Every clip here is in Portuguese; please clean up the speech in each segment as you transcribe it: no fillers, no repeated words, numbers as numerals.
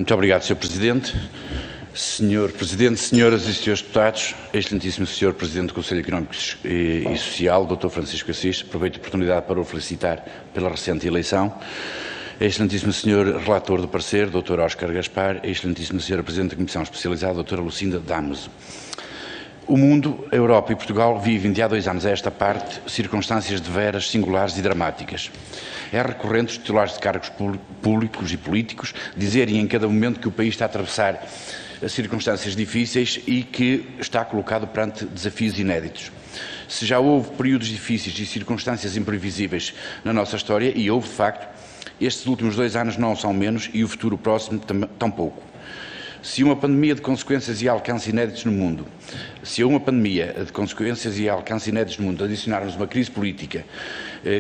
Muito obrigado, Sr. Presidente. Sr. Presidente, senhoras e senhores deputados, excelentíssimo Sr. Presidente do Conselho Económico e Social, Dr. Francisco Assis, aproveito a oportunidade para o felicitar pela recente eleição. Excelentíssimo Sr. Relator do parecer, Dr. Óscar Gaspar, excelentíssima Sra. Presidente da Comissão Especializada, Dra. Lucinda Dameso. O mundo, a Europa e Portugal vivem de há 2 anos a esta parte circunstâncias de veras, singulares e dramáticas. É recorrente os titulares de cargos públicos e políticos dizerem em cada momento que o país está a atravessar circunstâncias difíceis e que está colocado perante desafios inéditos. Se já houve períodos difíceis e circunstâncias imprevisíveis na nossa história, e houve de facto, estes últimos 2 anos não são menos e o futuro próximo tampouco. Se uma pandemia de consequências e alcance inéditos no mundo, se a uma pandemia de consequências e alcance inéditos no mundo adicionarmos uma crise política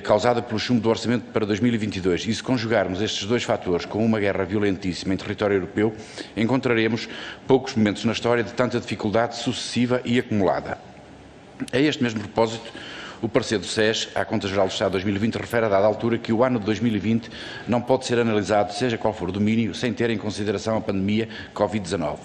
causada pelo chumbo do orçamento para 2022 e se conjugarmos estes 2 fatores com uma guerra violentíssima em território europeu, encontraremos poucos momentos na história de tanta dificuldade sucessiva e acumulada. A este mesmo propósito, o parecer do SES, à Conta Geral do Estado de 2020, refere a dada altura que o ano de 2020 não pode ser analisado, seja qual for o domínio, sem ter em consideração a pandemia Covid-19.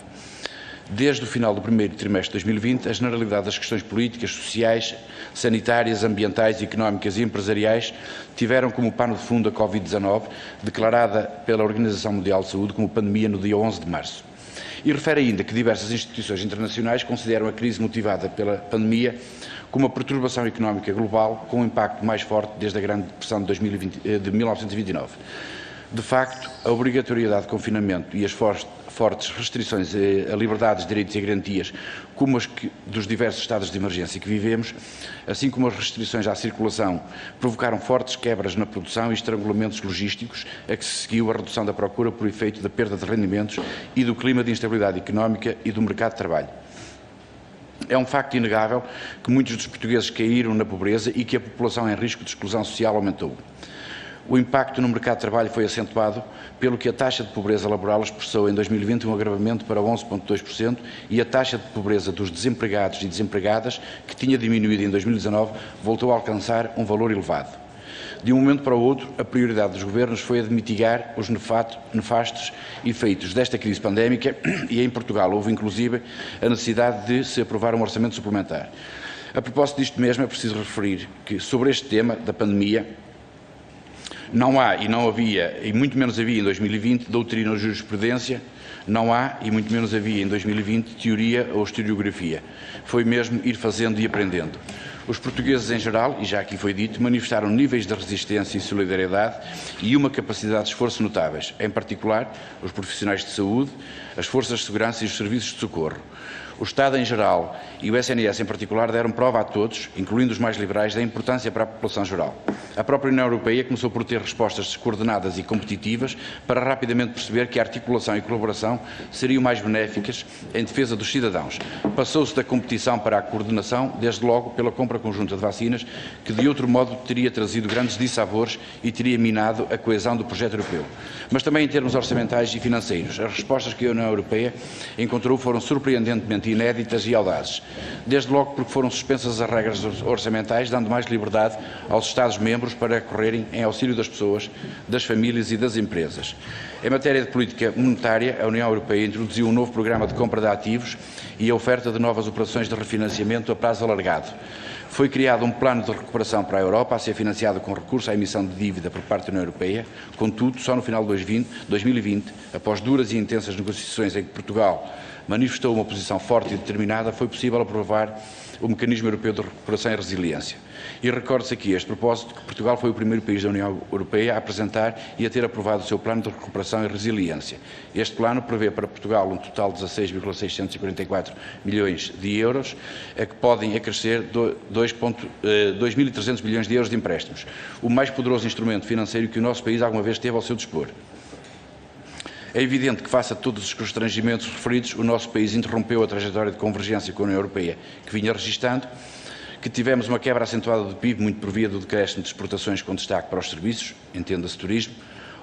Desde o final do primeiro trimestre de 2020, a generalidade das questões políticas, sociais, sanitárias, ambientais, económicas e empresariais tiveram como pano de fundo a Covid-19, declarada pela Organização Mundial de Saúde como pandemia no dia 11 de março. E refere ainda que diversas instituições internacionais consideram a crise motivada pela pandemia como uma perturbação económica global com um impacto mais forte desde a Grande Depressão de 1929. De facto, a obrigatoriedade de confinamento e as fortes restrições a liberdades, direitos e garantias, como as dos diversos estados de emergência que vivemos, assim como as restrições à circulação, provocaram fortes quebras na produção e estrangulamentos logísticos, a que se seguiu a redução da procura por efeito da perda de rendimentos e do clima de instabilidade económica e do mercado de trabalho. É um facto inegável que muitos dos portugueses caíram na pobreza e que a população em risco de exclusão social aumentou. O impacto no mercado de trabalho foi acentuado pelo que a taxa de pobreza laboral expressou em 2020 um agravamento para 11,2% e a taxa de pobreza dos desempregados e desempregadas, que tinha diminuído em 2019, voltou a alcançar um valor elevado. De um momento para o outro, a prioridade dos governos foi a de mitigar os nefastos efeitos desta crise pandémica e em Portugal houve inclusive a necessidade de se aprovar um orçamento suplementar. A propósito disto mesmo, é preciso referir que sobre este tema da pandemia não há e não havia, e muito menos havia em 2020, doutrina ou jurisprudência, não há e muito menos havia em 2020 teoria ou historiografia. Foi mesmo ir fazendo e aprendendo. Os portugueses em geral, e já aqui foi dito, manifestaram níveis de resistência e solidariedade e uma capacidade de esforço notáveis, em particular os profissionais de saúde, as forças de segurança e os serviços de socorro. O Estado em geral e o SNS em particular deram prova a todos, incluindo os mais liberais, da importância para a população geral. A própria União Europeia começou por ter respostas coordenadas e competitivas para rapidamente perceber que a articulação e colaboração seriam mais benéficas em defesa dos cidadãos. Passou-se da competição para a coordenação, desde logo pela compra conjunta de vacinas, que de outro modo teria trazido grandes dissabores e teria minado a coesão do projeto europeu. Mas também em termos orçamentais e financeiros, as respostas que a União Europeia encontrou foram surpreendentemente inéditas e audazes. Desde logo porque foram suspensas as regras orçamentais, dando mais liberdade aos Estados-membros para recorrerem em auxílio das pessoas, das famílias e das empresas. Em matéria de política monetária, a União Europeia introduziu um novo programa de compra de ativos e a oferta de novas operações de refinanciamento a prazo alargado. Foi criado um plano de recuperação para a Europa, a ser financiado com recurso à emissão de dívida por parte da União Europeia. Contudo, só no final de 2020, após duras e intensas negociações em que Portugal manifestou uma posição forte e determinada, foi possível aprovar o Mecanismo Europeu de Recuperação e Resiliência. E recorde-se aqui, a este propósito, que Portugal foi o primeiro país da União Europeia a apresentar e a ter aprovado o seu Plano de Recuperação e Resiliência. Este plano prevê para Portugal um total de 16,644 milhões de euros, a que podem acrescer 2.300 milhões de euros de empréstimos, o mais poderoso instrumento financeiro que o nosso país alguma vez teve ao seu dispor. É evidente que, face a todos os constrangimentos referidos, o nosso país interrompeu a trajetória de convergência com a União Europeia que vinha registrando, que tivemos uma quebra acentuada do PIB, muito por via do decréscimo de exportações com destaque para os serviços, entenda-se turismo,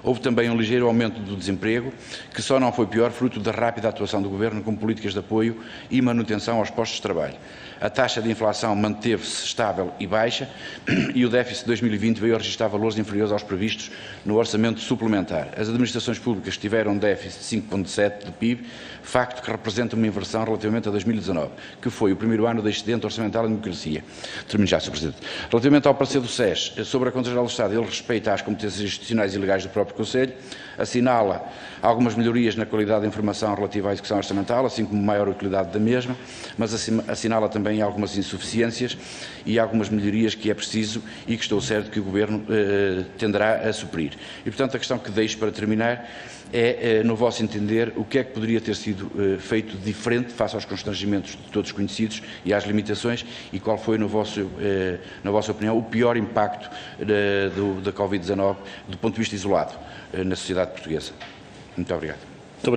Houve também um ligeiro aumento do desemprego, que só não foi pior fruto da rápida atuação do Governo com políticas de apoio e manutenção aos postos de trabalho. A taxa de inflação manteve-se estável e baixa e o déficit de 2020 veio a registrar valores inferiores aos previstos no orçamento suplementar. As administrações públicas tiveram um déficit de 5,7% do PIB, facto que representa uma inversão relativamente a 2019, que foi o primeiro ano da excedente orçamental em democracia. Termino já, Sr. Presidente. Relativamente ao parecer do SES sobre a Conta Geral do Estado, ele respeita às competências institucionais e legais do próprio Conselho, assinala algumas melhorias na qualidade da informação relativa à execução orçamental, assim como maior utilidade da mesma, mas assinala também algumas insuficiências e algumas melhorias que é preciso e que estou certo que o Governo tenderá a suprir. E, portanto, a questão que deixo para terminar é, no vosso entender, o que é que poderia ter sido feito diferente face aos constrangimentos de todos conhecidos e às limitações e qual foi, na vossa opinião, o pior impacto da Covid-19 do ponto de vista isolado na sociedade portuguesa. Muito obrigado.